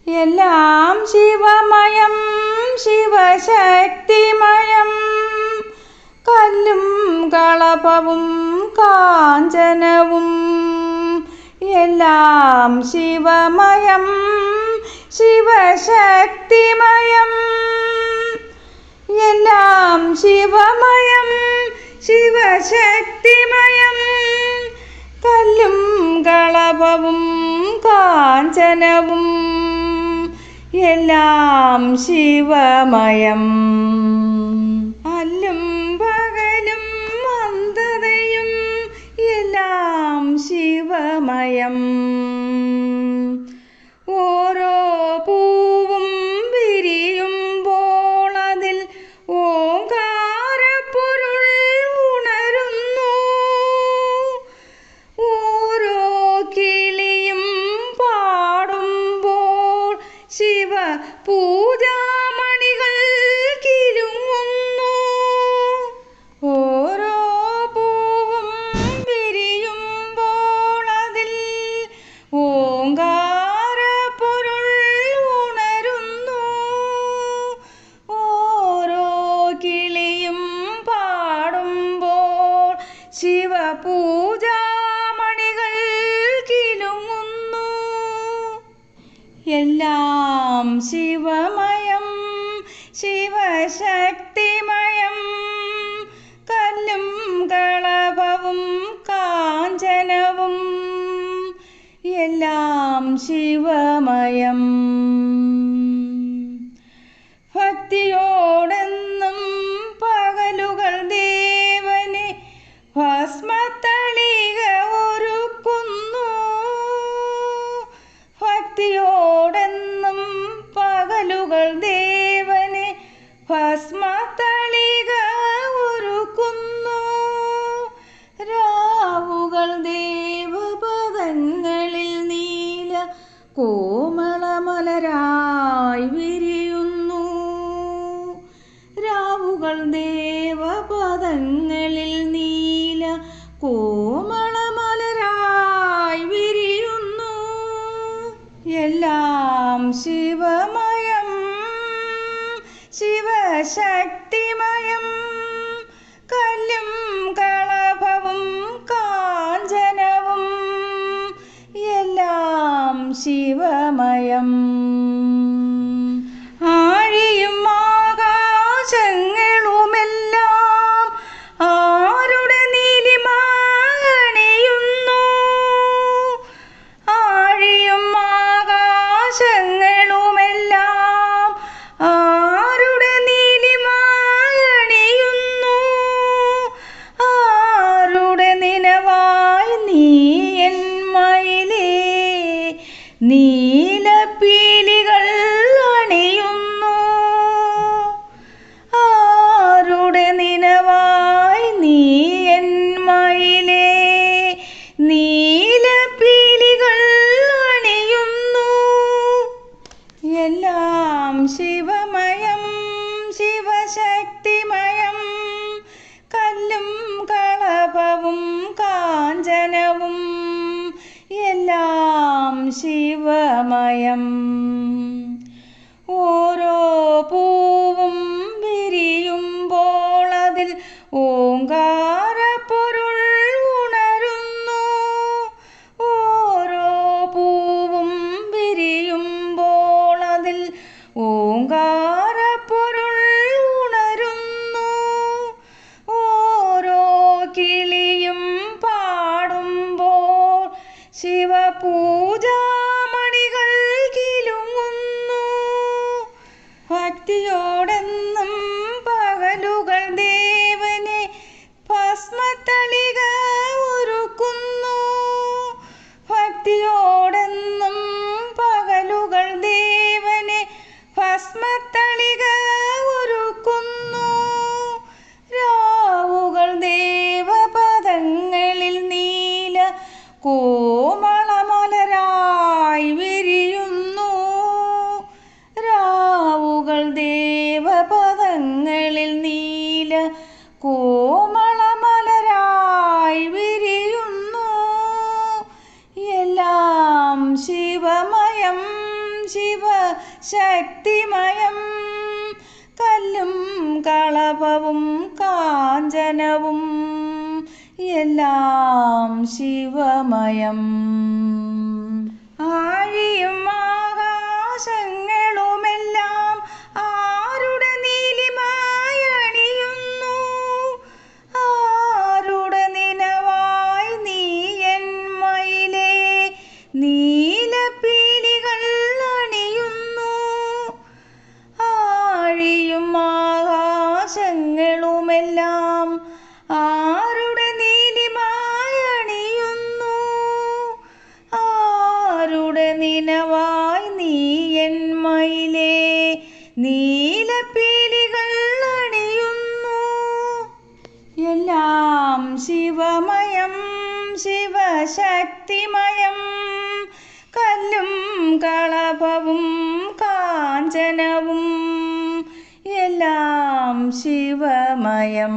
എല്ലാം ശിവമയം ശിവശക്തിമയം കല്ലും കളഭവും കാഞ്ചനവും എല്ലാം ശിവമയം ശിവശക്തിമയം എല്ലാം ശിവമയം ശിവശക്തിമയം കല്ലും കളഭവും കാഞ്ചനവും എല്ലാം ശിവമയം അല്ലും പകലും അന്ധതയും എല്ലാം ശിവമയം ഓരോ പൂവും വിരിയുമ്പോൾ അതിൽ ഓംകാരപ്പൊരുൾ ഉണരുന്നു ഓരോ കിളിയും പാടുമ്പോൾ ശിവ പൂജാമണികൾ കിലുങ്ങുന്നു ഓരോ പൂവും വിരിയുമ്പോൾ അതിൽ ഓംകാരപ്പൊരുൾ ഉണരുന്നു ഓരോ കിളിയും പാടുമ്പോൾ ശിവ പൂജാമണികൾ കിലുങ്ങുന്നു എല്ലാം ശിവമയം ശിവശക്തിമയം കല്ലും കളഭവും കാഞ്ചനവും എല്ലാം ശിവമയം ഭക്തിയോടെന്നും പകലുകൾ ദേവനെ ഭസ്മത്തളിക ഒരുക്കുന്നു ഭക്തിയോടെന്നും പകലുകൾ ദേവനെ ഭസ്മത്തളിക ഒരുക്കുന്നു രാവുകൾ ദേവപദങ്ങളിൽ നീല കോമളമലരായി വിരിയുന്നു രാവുകൾ ദേവപദങ്ങളിൽ നീല കോമളമലരായി വിരിയുന്നു എല്ലാം ശിവമയം ശിവശക്തിമയം കല്ലും കളഭവും കാഞ്ചനവും എല്ലാം ശിവമയം ആഴിയും ആകാശങ്ങളുമെല്ലാം ആരുടെ നീലിമ അണിയുന്നു ആഴിയും ആകാശങ്ങളുമെല്ലാം ആരുടെ നീലിമ അണിയുന്നു ആരുടെ നിനവായി നീ എൻ മയിലേ നീലപ്പീലികൾ അണിയുന്നു ആരുടെ നിനവായി നീ എൻ മയിലേ നീലപ്പീലികൾ അണിയുന്നു എല്ലാം ശിവമയം ശിവശക്തിമയം കല്ലും കളഭവും കാഞ്ചനവും എല്ലാം ശിവമയം ഓരോ പൂവും വിരിയുമ്പോൾ അതിൽ ഓംകാരപ്പൊരുൾ ഉണരുന്നു ഓരോ പൂവും വിരിയുമ്പോൾ അതിൽ ഓംകാരപ്പൊരുൾ ഉണരുന്നു ഓരോ കിളിയും പാടുമ്പോൾ ശിവ പൂജാമണികൾ കിലുങ്ങുന്നു ഭക്തിയോടെന്നും പകലുകൾ ദേവനെ ഭസ്മത്തളിക ഒരുക്കുന്നു ഭക്തിയോടെന്നും പകലുകൾ ദേവനെ ഭസ്മത്തളിക ഒരുക്കുന്നു രാവുകൾ ദേവപദങ്ങളിൽ നീല കോമളമലരായി വിരിയുന്നു രാവുകൾ ദേവപദങ്ങളിൽ നീല കോമളമലരായി വിരിയുന്നു എല്ലാം ശിവമയം ശിവ ശിവശക്തിമയം. കല്ലും കളഭവും കാഞ്ചനവും എല്ലാം ശിവമയം. ആഴിയും ആകാശങ്ങളുമെല്ലാം ആരുടെ നീലിമയണിയുന്നു. ആരുടെ നിനവായി നീ എൻ മയിലേ നീലപ്പീലികൾ അണിയുന്നു. ആഴിയും ആകാശങ്ങളുമെല്ലാം ആരുടെ നീലിമയണിയുന്നു. ആരുടെ നിനവായി നീ എൻ മയിലേ നീലപ്പീലികൾ അണിയുന്നു. എല്ലാം ശിവമയം ശിവശക്തിമയം. കല്ലും കളഭവും കാഞ്ചനവും എല്ലാം ശിവമയം.